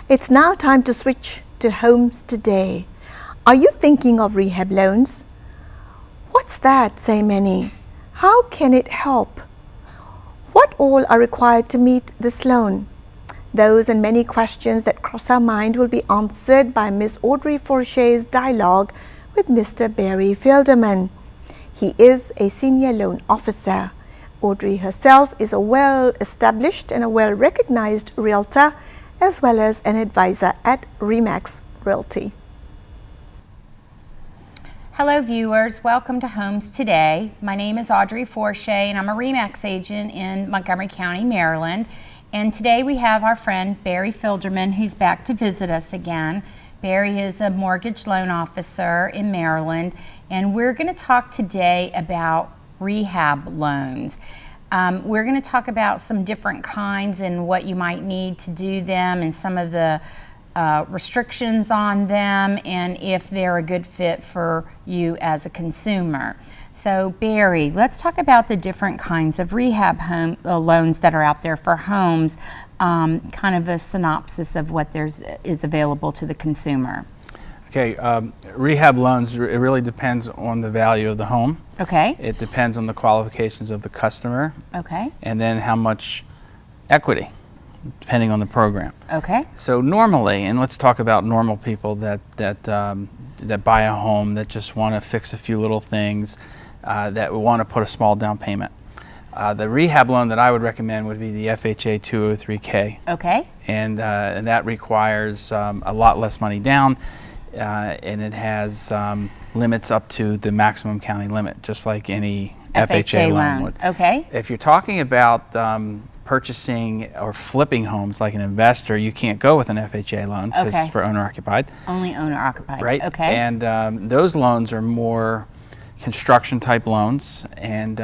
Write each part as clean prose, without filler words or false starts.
It's now time to switch to homes today. Are you thinking of rehab loans? What's that, say many? How can it help? What all are required to meet this loan? Those and many questions that cross our mind will be answered by Ms. Audrey Forshey's dialogue with Mr. Barry Filderman. He is a senior loan officer. Audrey herself is a well-established and a well-recognized realtor, as well as an advisor at Remax Realty. Hello viewers, welcome to Homes Today. My name is Audrey Forshey and I'm a Remax agent in Montgomery County, Maryland. And today we have our friend Barry Filderman, who's back to visit us again. Barry is a mortgage loan officer in Maryland, and we're going to talk today about rehab loans. We're going to talk about some different kinds and what you might need to do them and some of the restrictions on them and if they're a good fit for you as a consumer. So Barry, let's talk about the different kinds of rehab loans that are out there for homes, kind of a synopsis of what is available to the consumer. Okay, rehab loans, it really depends on the value of the home. Okay. It depends on the qualifications of the customer. Okay. And then how much equity, depending on the program. Okay. So normally, and let's talk about normal people that buy a home, that just want to fix a few little things, that want to put a small down payment. The rehab loan that I would recommend would be the FHA 203K. Okay. And that requires a lot less money down. And it has limits up to the maximum county limit, just like any FHA loan would. Okay. If you're talking about purchasing or flipping homes like an investor, you can't go with an FHA loan because it's for owner-occupied. Only owner-occupied. Right. Okay. And those loans are more construction-type loans, and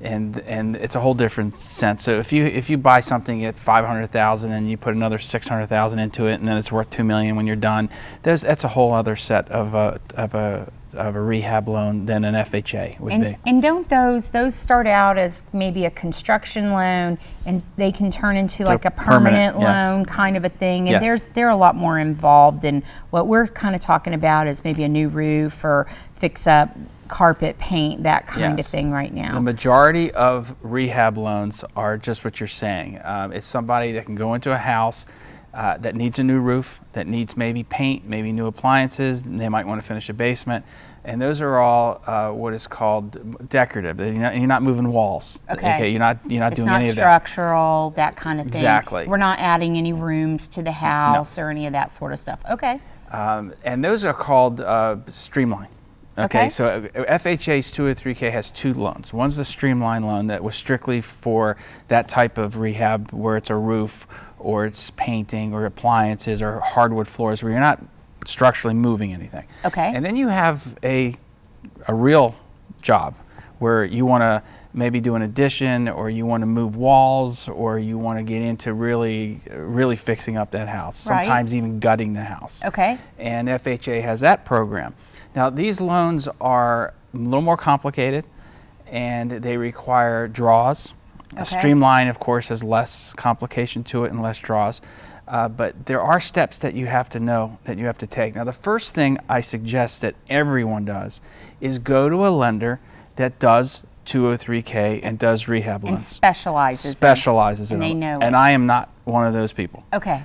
it's a whole different sense. So if you buy something at $500,000 and you put another $600,000 into it, and then it's worth $2 million when you're done, that's a whole other set of a rehab loan than an FHA would be. And don't those start out as maybe a construction loan, and they can turn into like a permanent loan kind of a thing. And they're a lot more involved than what we're kind of talking about is maybe a new roof or fix up carpet, paint, that kind of thing right now. The majority of rehab loans are just what you're saying. It's somebody that can go into a house that needs a new roof, that needs maybe paint, maybe new appliances, and they might want to finish a basement. And those are all what is called decorative. You're not moving walls. Okay. You're not doing any of that. It's not structural, that kind of thing. Exactly. We're not adding any rooms to the house or any of that sort of stuff. Okay. And those are called streamline. Okay, so FHA's 203K has two loans. One's the streamline loan that was strictly for that type of rehab where it's a roof or it's painting or appliances or hardwood floors where you're not structurally moving anything. Okay. And then you have a real job where you want to maybe do an addition or you want to move walls or you want to get into really fixing up that house, sometimes even gutting the house. Okay. And FHA has that program. Now these loans are a little more complicated and they require draws. A streamline, of course, has less complication to it and less draws. But there are steps that you have to know, that you have to take. Now the first thing I suggest that everyone does is go to a lender that does 203K and does rehab loans. And specializes in them. And they know And I am not one of those people. Okay.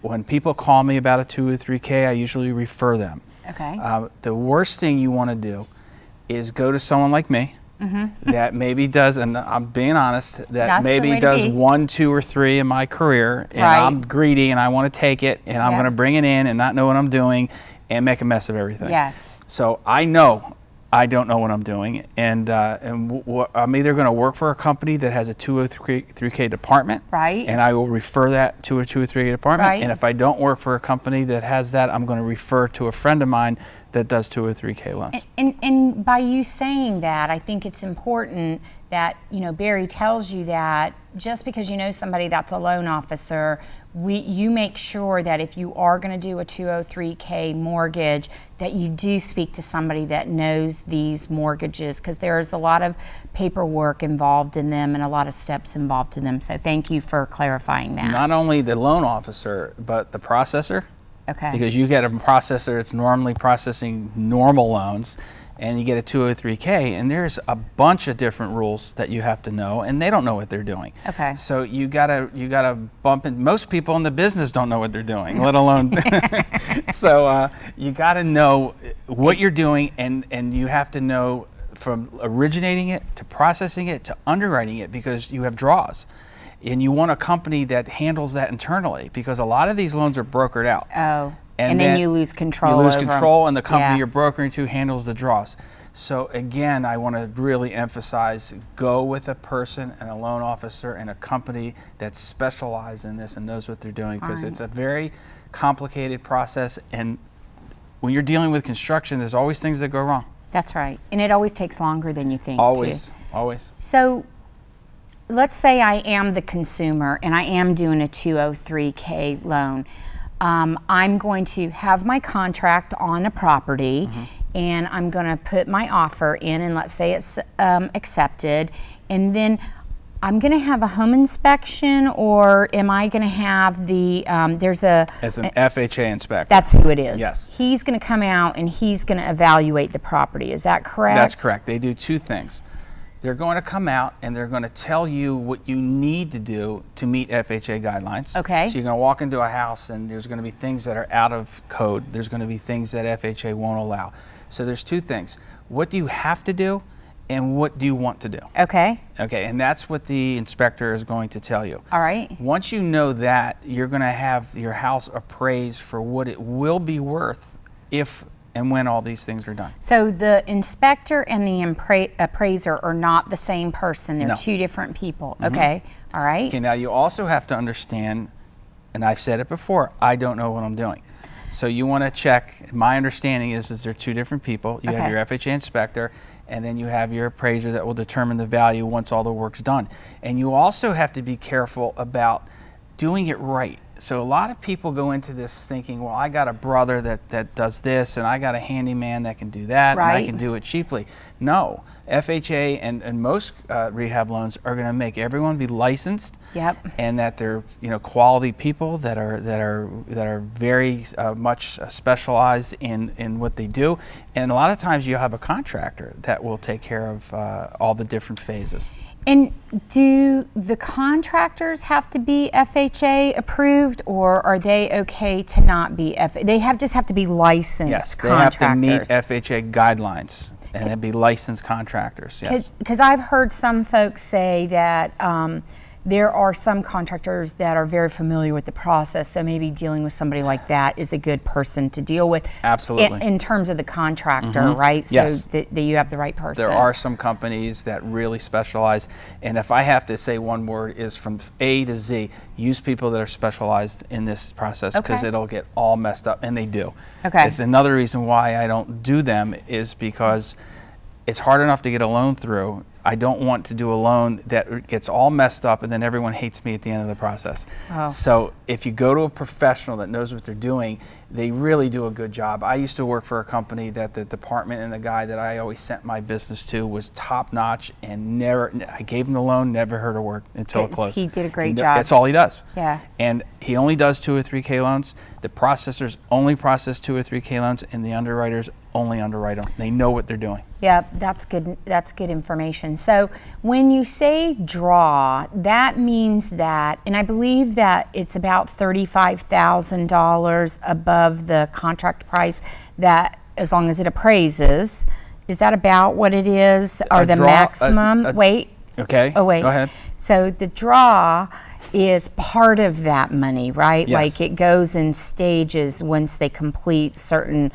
When people call me about a 203K, I usually refer them. Okay. The worst thing you want to do is go to someone like me that maybe does, and I'm being honest, that maybe does 1, 2, or 3 in my career, and I'm greedy and I want to take it and I'm going to bring it in and not know what I'm doing and make a mess of everything. Yes. So I know I don't know what I'm doing, and I'm either going to work for a company that has a 203K department, and I will refer that to a 203K department, and if I don't work for a company that has that, I'm going to refer to a friend of mine that does 203K loans. And by you saying that, I think it's important that, Barry tells you that just because you know somebody that's a loan officer, you make sure that if you are going to do a 203K mortgage, that you do speak to somebody that knows these mortgages, because there's a lot of paperwork involved in them and a lot of steps involved in them. So thank you for clarifying that. Not only the loan officer, but the processor. Okay. Because you get a processor that's normally processing normal loans, and you get a 203K, and there's a bunch of different rules that you have to know, and they don't know what they're doing. Okay. So you gotta bump in. Most people in the business don't know what they're doing, let alone. So you gotta know what you're doing, and you have to know from originating it to processing it to underwriting it, because you have draws. And you want a company that handles that internally, because a lot of these loans are brokered out. Oh. And then you lose control. You lose over control, and the company yeah. you're brokering to handles the draws. So again, I want to really emphasize: go with a person and a loan officer and a company that's specialized in this and knows what they're doing, because it's a very complicated process. And when you're dealing with construction, there's always things that go wrong. That's right, and it always takes longer than you think. Always, too. always. So let's say I am the consumer and I am doing a 203K loan. I'm going to have my contract on a property, and I'm going to put my offer in, and let's say it's accepted, and then I'm going to have a home inspection, or am I going to have the as an FHA inspector. That's who it is. Yes. He's going to come out and he's going to evaluate the property. Is that correct? That's correct. They do two things. They're going to come out and they're going to tell you what you need to do to meet FHA guidelines. Okay. So you're going to walk into a house and there's going to be things that are out of code. There's going to be things that FHA won't allow. So there's two things. What do you have to do, and what do you want to do? Okay. Okay, and that's what the inspector is going to tell you. All right. Once you know that, you're going to have your house appraised for what it will be worth if and when all these things are done. So the inspector and the appraiser are not the same person. They're No. two different people. Okay. All right. Okay, now you also have to understand, and I've said it before, I don't know what I'm doing. So you want to check. My understanding is they're two different people. You have your FHA inspector, and then you have your appraiser that will determine the value once all the work's done. And you also have to be careful about doing it right. So a lot of people go into this thinking, well, I got a brother that does this, and I got a handyman that can do that, Right. and I can do it cheaply. No, FHA and most rehab loans are going to make everyone be licensed, Yep. and that they're quality people that are very much specialized in what they do. And a lot of times you have a contractor that will take care of all the different phases. And do the contractors have to be FHA approved, or are they okay to not be They just have to be licensed Yes, they contractors? have to meet FHA guidelines and they'd be licensed contractors. Yes. Because I've heard some folks say that there are some contractors that are very familiar with the process, so maybe dealing with somebody like that is a good person to deal with. Absolutely. In terms of the contractor, right? So Yes. that you have the right person. There are some companies that really specialize, and if I have to say one word, is from A to Z, use people that are specialized in this process, because Okay. it'll get all messed up, and they do. Okay. It's another reason why I don't do them, is because it's hard enough to get a loan through. I don't want to do a loan that gets all messed up and then everyone hates me at the end of the process. Oh. So if you go to a professional that knows what they're doing, they really do a good job. I used to work for a company that the department and the guy that I always sent my business to was top notch, and I gave him the loan, never heard a word until it closed. He did a great job. That's all he does. Yeah. And he only does 2 or 3K loans. The processors only process 2 or 3K loans, and the underwriters only underwrite them. They know what they're doing. Yeah, that's good. That's good information. So when you say draw, that means that, and I believe that it's about $35,000 above the contract price, that as long as it appraises. Is that about what it is, or the maximum? Wait. Okay. Oh, wait. Go ahead. So the draw is part of that money, right? Yes. Like it goes in stages once they complete certain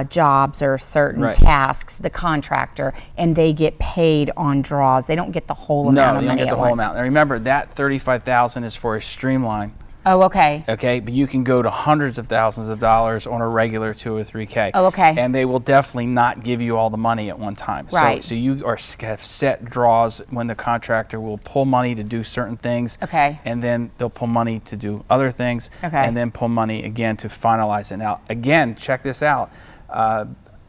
jobs or certain tasks, the contractor, and they get paid on draws. They don't get the whole amount of money. No, you don't get the at whole once. amount. Now remember, that $35,000 is for a streamline. Oh, okay. Okay, but you can go to hundreds of thousands of dollars on a regular 203K. Oh, okay. And they will definitely not give you all the money at one time. Right. So you have set draws when the contractor will pull money to do certain things. Okay. And then they'll pull money to do other things. Okay. And then pull money again to finalize it. Now, again, check this out.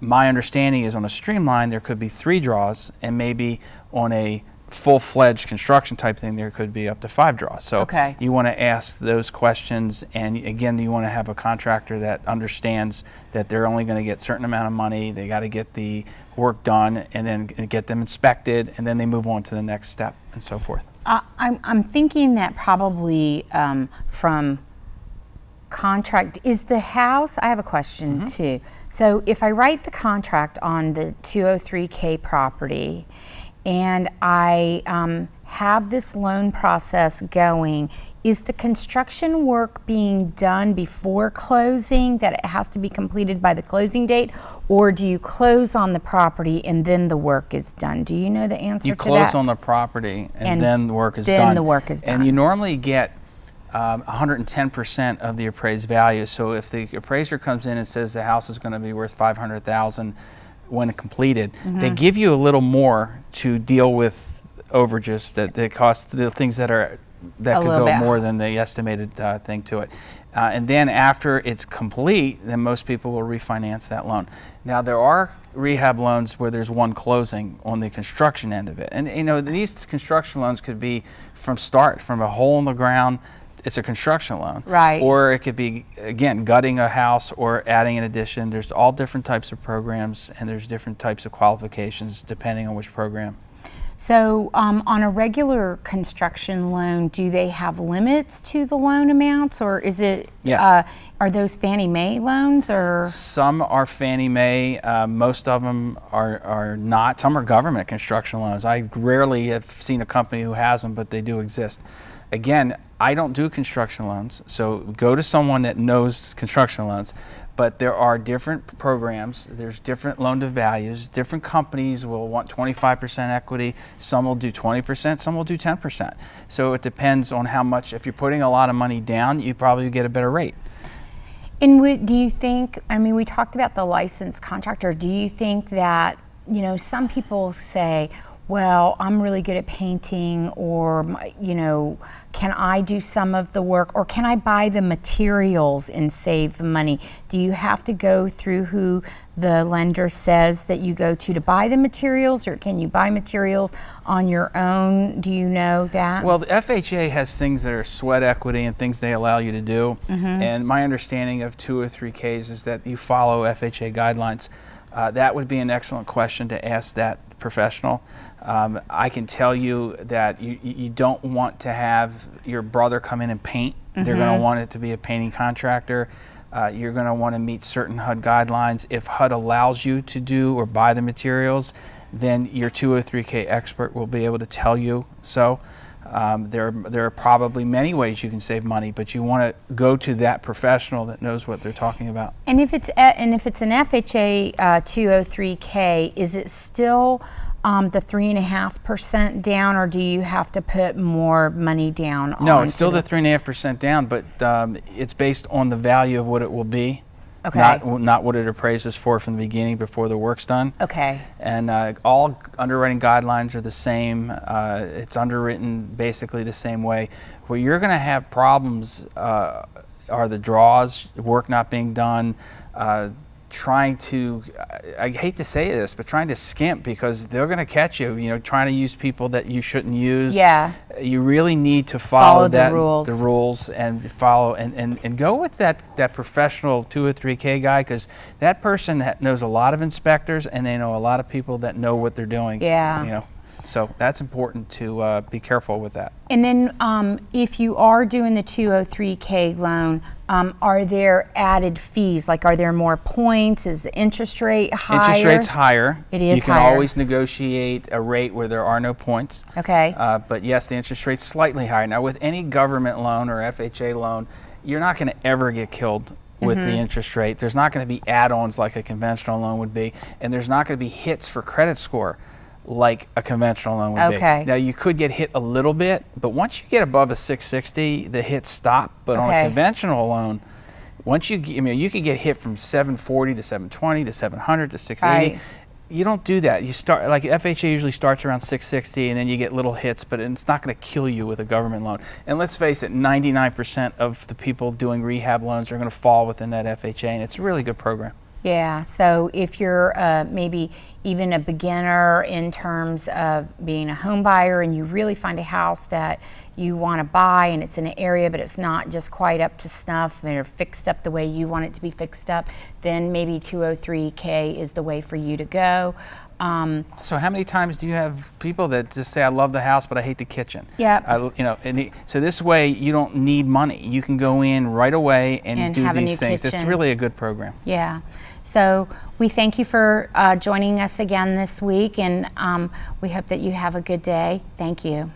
My understanding is on a streamline, there could be 3 draws, and maybe on a full-fledged construction type thing, there could be up to 5 draws. So Okay. you want to ask those questions, and again, you want to have a contractor that understands that they're only going to get a certain amount of money. They got to get the work done, and then get them inspected, and then they move on to the next step, and so forth. I'm thinking that probably from contract, is the house, I have a question too. So if I write the contract on the 203K property, and I have this loan process going, is the construction work being done before closing, that it has to be completed by the closing date, or do you close on the property and then the work is done? Do you know the answer You to that? close on the property, and then the work is done. Then the work is done. And you normally get 110% of the appraised value. So if the appraiser comes in and says the house is going to be worth $500,000 when completed, they give you a little more to deal with overages that cost, the things that could go more than the estimated thing to it. And then after it's complete, then most people will refinance that loan. Now there are rehab loans where there's one closing on the construction end of it. And you know, these construction loans could be from a hole in the ground. It's a construction loan. Right. Or it could be, again, gutting a house or adding an addition. There's all different types of programs, and there's different types of qualifications depending on which program. So on a regular construction loan, do they have limits to the loan amounts, or is it, Yes. Are those Fannie Mae loans, or? Some are Fannie Mae, most of them are not. Some are government construction loans. I rarely have seen a company who has them, but they do exist. Again, I don't do construction loans, so go to someone that knows construction loans. But there are different programs, there's different loan to values, different companies will want 25% equity, some will do 20%, some will do 10%. So it depends on how much. If you're putting a lot of money down, you probably get a better rate. And do you think, I mean, we talked about the licensed contractor, do you think that, you know, some people say, well, I'm really good at painting, or, you know, can I do some of the work, or can I buy the materials and save money? Do you have to go through who the lender says that you go to buy the materials, or can you buy materials on your own? Do you know that? Well, the FHA has things that are sweat equity and things they allow you to do. And my understanding of 203Ks is that you follow FHA guidelines. That would be an excellent question to ask that professional. I can tell you that you don't want to have your brother come in and paint. They're going to want it to be a painting contractor. You're going to want to meet certain HUD guidelines. If HUD allows you to do or buy the materials, then your 203K expert will be able to tell you so. There are probably many ways you can save money, but you want to go to that professional that knows what they're talking about. And if it's an FHA 203K, is it still the 3.5% down, or do you have to put more money down? No, it's still the 3.5% down, but it's based on the value of what it will be. Okay. Not what it appraises for from the beginning before the work's done. Okay. And all underwriting guidelines are the same. It's underwritten basically the same way. Where you're going to have problems are the draws, work not being done, trying to, I hate to say this, but trying to skimp, because they're going to catch you, you know, trying to use people that you shouldn't use. Yeah. You really need to follow the rules. The rules, and follow and go with that professional 203K guy, because that person knows a lot of inspectors, and they know a lot of people that know what they're doing. Yeah. You know, so that's important to be careful with that. And then if you are doing the 203K loan, are there added fees? Like, are there more points? Is the interest rate higher? Interest rate's higher. It is You can higher. always negotiate a rate where there are no points. Okay. But yes, the interest rate's slightly higher. Now, with any government loan or FHA loan, you're not going to ever get killed with the interest rate. There's not going to be add-ons like a conventional loan would be, and there's not going to be hits for credit score like a conventional loan would Okay. be. Now you could get hit a little bit, but once you get above a 660, the hits stop. But on a Okay. conventional loan, once you could get hit from 740 to 720 to 700 to 680. Right. You don't do that. You start, like FHA usually starts around 660, and then you get little hits, but it's not going to kill you with a government loan. And let's face it, 99% of the people doing rehab loans are going to fall within that FHA, and it's a really good program. Yeah, so if you're maybe even a beginner in terms of being a home buyer and you really find a house that you want to buy and it's in an area but it's not just quite up to snuff or fixed up the way you want it to be fixed up, then maybe 203K is the way for you to go. So how many times do you have people that just say, I love the house, but I hate the kitchen? Yeah. So this way you don't need money. You can go in right away and do have a new these things. It's kitchen. really a good program. Yeah. So we thank you for joining us again this week, and we hope that you have a good day. Thank you.